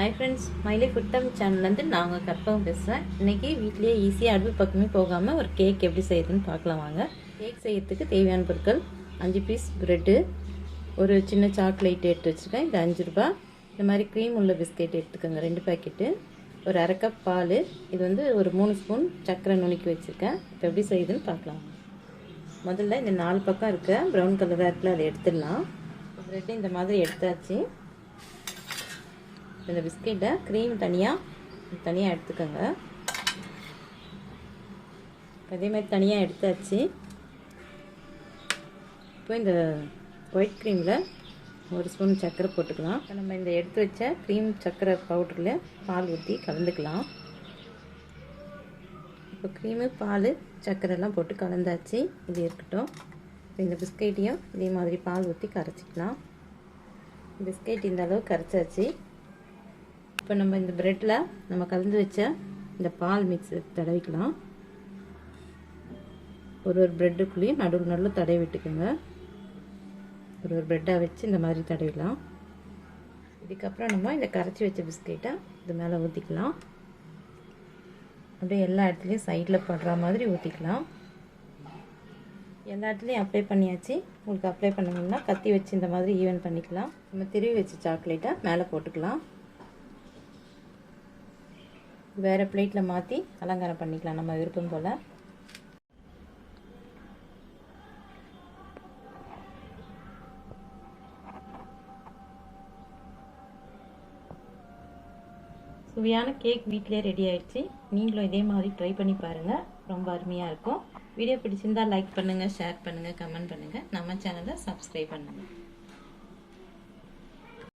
Hi friends, Smiley Food Time சேனல்லேருந்து நாங்கள் கற்பகம் பேசுகிறேன். இன்றைக்கி வீட்லேயே ஈஸியாக அடுப்பு பக்கமே போகாமல் ஒரு கேக் எப்படி செய்யுதுன்னு பார்க்கலாம் வாங்க. கேக் செய்யறதுக்கு தேவையான பொருட்கள் 5 பீஸ் ப்ரெட்டு, ஒரு சின்ன சாக்லேட் எடுத்து வச்சுருக்கேன், இது 5 ரூபா. இந்த மாதிரி க்ரீம் உள்ள பிஸ்கெட் எடுத்துக்கோங்க 2 பேக்கெட்டு, ஒரு அரை கப் பால், இது வந்து ஒரு 3 ஸ்பூன் சர்க்கரை நுணுக்கி வச்சுருக்கேன். இப்போ எப்படி செய்யுதுன்னு பார்க்கலாம். முதல்ல இந்த 4 பக்கம் இருக்க ப்ரௌன் கலராக இருக்குல்ல அதை எடுத்துடலாம். ப்ரெட்டு இந்த மாதிரி எடுத்தாச்சு. இந்த பிஸ்கெட்டை க்ரீம் தனியாக எடுத்துக்கோங்க. அதே மாதிரி தனியாக எடுத்தாச்சு. இப்போ இந்த ஒயிட் க்ரீமில் ஒரு ஸ்பூன் சர்க்கரை போட்டுக்கலாம். இப்போ நம்ம இந்த எடுத்து வச்ச க்ரீம் சர்க்கரை பவுடரில் பால் ஊற்றி கலந்துக்கலாம். இப்போ க்ரீமு பால் சர்க்கரைலாம் போட்டு கலந்தாச்சு. இது இருக்கட்டும். இப்போ இந்த பிஸ்கெட்டையும் இதே மாதிரி பால் ஊற்றி கரைச்சிக்கலாம். பிஸ்கெட் இந்த அளவு கரைச்சாச்சு. இப்போ நம்ம இந்த ப்ரெட்டில் நம்ம கலந்து வச்ச இந்த பால் மிக்ஸ் தடவிக்கலாம். ஒரு ப்ரெட்டுக்குள்ளேயும் நடுவில் தடவி விட்டுக்கோங்க. ஒரு ப்ரெட்டாக வச்சு இந்த மாதிரி தடவிடலாம். இதுக்கப்புறம் நம்ம இந்த கரைச்சி வச்ச பிஸ்கெட்டை இது மேலே ஊற்றிக்கலாம். அப்படியே எல்லா இடத்துலையும் சைடில் படுற மாதிரி ஊற்றிக்கலாம். எல்லா இடத்துலையும் அப்ளை பண்ணியாச்சு. உங்களுக்கு அப்ளை பண்ணணும்னா கத்தி வச்சு இந்த மாதிரி ஈவன் பண்ணிக்கலாம். நம்ம திருவி வச்ச சாக்லேட்டை மேலே போட்டுக்கலாம். வேறு பிளேட்டில் மாற்றி அலங்காரம் பண்ணிக்கலாம் நம்ம விருப்பம் போல். சுவையான கேக் வீட்டிலே ரெடி ஆயிடுச்சு. நீங்களும் இதே மாதிரி ட்ரை பண்ணி பாருங்கள், ரொம்ப அருமையாக இருக்கும். வீடியோ பிடிச்சிருந்தால் லைக் பண்ணுங்கள், ஷேர் பண்ணுங்கள், கமெண்ட் பண்ணுங்கள். நம்ம சேனலை சப்ஸ்கிரைப் பண்ணுங்கள்.